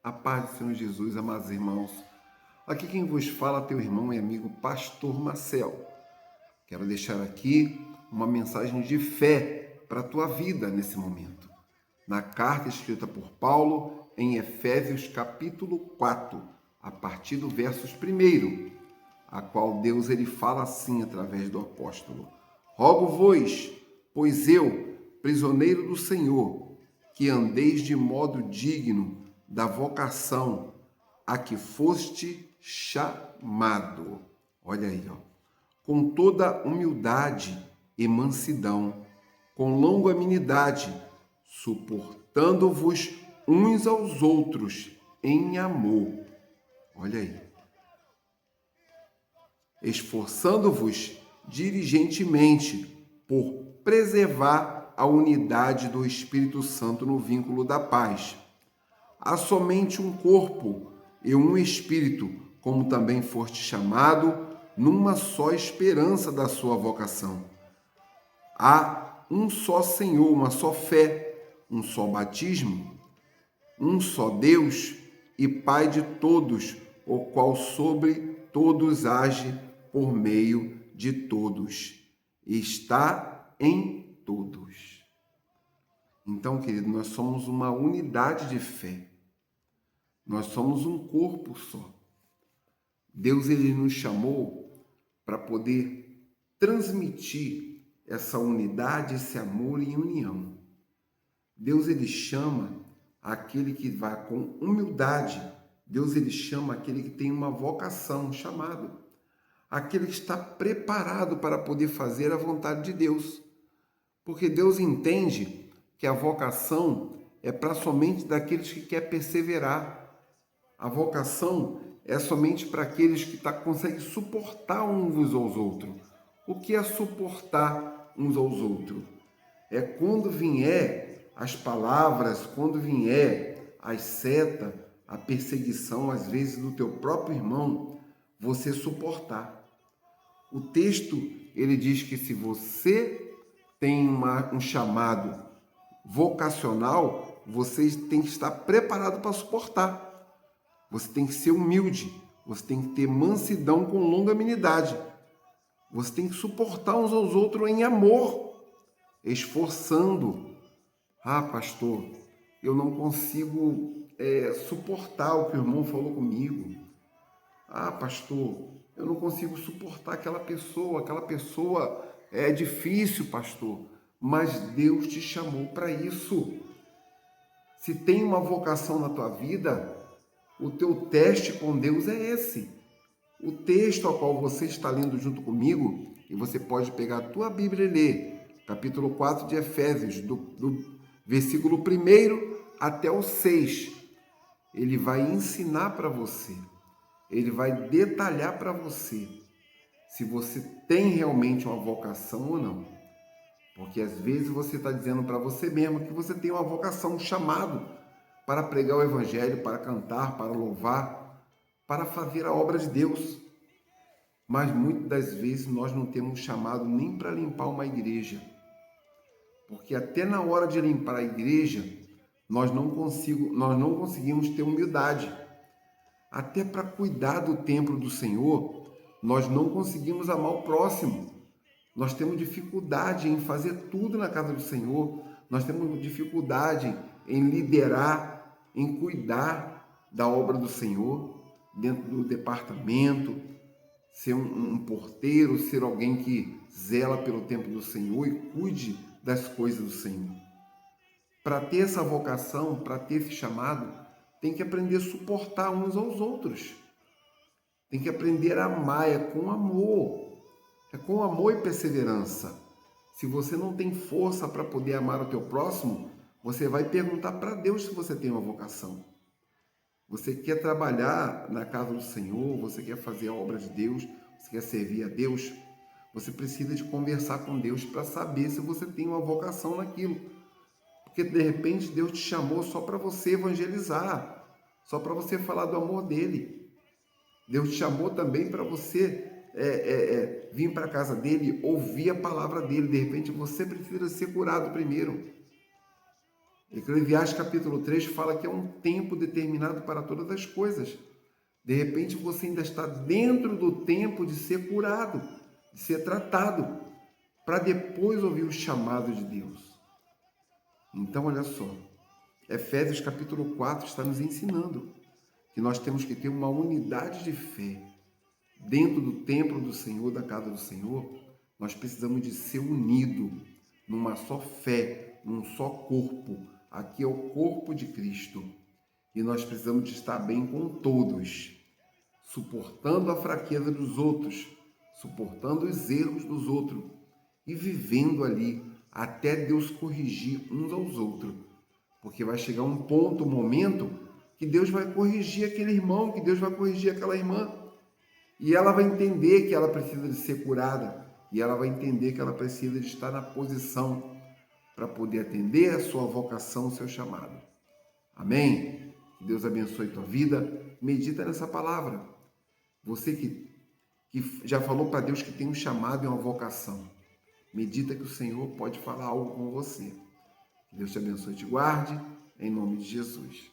A paz do Senhor Jesus, amados irmãos. Aqui quem vos fala é teu irmão e amigo Pastor Marcel. Quero deixar aqui uma mensagem de fé para a tua vida nesse momento. Na carta escrita por Paulo em Efésios capítulo 4, a partir do versos 1, a qual Deus ele fala assim através do apóstolo. Rogo-vos, pois eu, prisioneiro do Senhor, que andeis de modo digno da vocação a que foste chamado. Olha aí, ó. Com toda humildade e mansidão, com longanimidade, suportando-vos uns aos outros em amor. Olha aí. Esforçando-vos diligentemente por preservar a unidade do Espírito Santo no vínculo da paz. Há somente um corpo e um espírito, como também foste chamado, numa só esperança da sua vocação. Há um só Senhor, uma só fé, um só batismo, um só Deus e Pai de todos, o qual sobre todos age por meio de todos, e está em todos. Então, querido, nós somos uma unidade de fé. Nós somos um corpo só. Deus ele nos chamou para poder transmitir essa unidade, esse amor e união. Deus ele chama aquele que vai com humildade. Deus ele chama aquele que tem uma vocação, um chamado. Aquele que está preparado para poder fazer a vontade de Deus. Porque Deus entende que a vocação é para somente daqueles que querem perseverar. A vocação é somente para aqueles que conseguem suportar uns aos outros. O que é suportar uns aos outros? É quando vier as palavras, quando vier as setas, a perseguição, às vezes, do teu próprio irmão, você suportar. O texto, ele diz que se você tem um chamado vocacional, você tem que estar preparado para suportar. Você tem que ser humilde, você tem que ter mansidão com longanimidade. Você tem que suportar uns aos outros em amor, esforçando. Ah, pastor, eu não consigo suportar o que o irmão falou comigo. Ah, pastor, eu não consigo suportar aquela pessoa é difícil, pastor. Mas Deus te chamou para isso. Se tem uma vocação na tua vida, o teu teste com Deus é esse. O texto ao qual você está lendo junto comigo, e você pode pegar a tua Bíblia e ler, capítulo 4 de Efésios, do versículo 1 até o 6. Ele vai ensinar para você, ele vai detalhar para você se você tem realmente uma vocação ou não. Porque às vezes você está dizendo para você mesmo que você tem uma vocação, um chamado para pregar o Evangelho, para cantar, para louvar, para fazer a obra de Deus. Mas muitas das vezes nós não temos chamado nem para limpar uma igreja. Porque até na hora de limpar a igreja, nós não conseguimos ter humildade. Até para cuidar do templo do Senhor, nós não conseguimos amar o próximo. Nós temos dificuldade em fazer tudo na casa do Senhor. Nós temos dificuldade em liderar, em cuidar da obra do Senhor, dentro do departamento, ser um porteiro, ser alguém que zela pelo templo do Senhor e cuide das coisas do Senhor. Para ter essa vocação, para ter esse chamado, tem que aprender a suportar uns aos outros. Tem que aprender a amar, é com amor. É com amor e perseverança. Se você não tem força para poder amar o teu próximo, você vai perguntar para Deus se você tem uma vocação. Você quer trabalhar na casa do Senhor, você quer fazer a obra de Deus, você quer servir a Deus, você precisa de conversar com Deus para saber se você tem uma vocação naquilo. Porque de repente Deus te chamou só para você evangelizar, só para você falar do amor dele. Deus te chamou também para você vir para a casa dele, ouvir a palavra dele. De repente você precisa ser curado primeiro. Eclesiastes capítulo 3 fala que é um tempo determinado para todas as coisas. De repente você ainda está dentro do tempo de ser curado, de ser tratado, para depois ouvir o chamado de Deus. Então, olha só, Efésios capítulo 4 está nos ensinando que nós temos que ter uma unidade de fé. Dentro do templo do Senhor, da casa do Senhor, nós precisamos de ser unidos numa só fé, num só corpo. Aqui é o corpo de Cristo. E nós precisamos de estar bem com todos, suportando a fraqueza dos outros, suportando os erros dos outros e vivendo ali até Deus corrigir uns aos outros. Porque vai chegar um ponto, um momento, que Deus vai corrigir aquele irmão, que Deus vai corrigir aquela irmã. E ela vai entender que ela precisa de ser curada. E ela vai entender que ela precisa de estar na posição para poder atender a sua vocação, o seu chamado. Amém? Que Deus abençoe tua vida. Medita nessa palavra. Você que já falou para Deus que tem um chamado e uma vocação. Medita que o Senhor pode falar algo com você. Que Deus te abençoe e te guarde. Em nome de Jesus.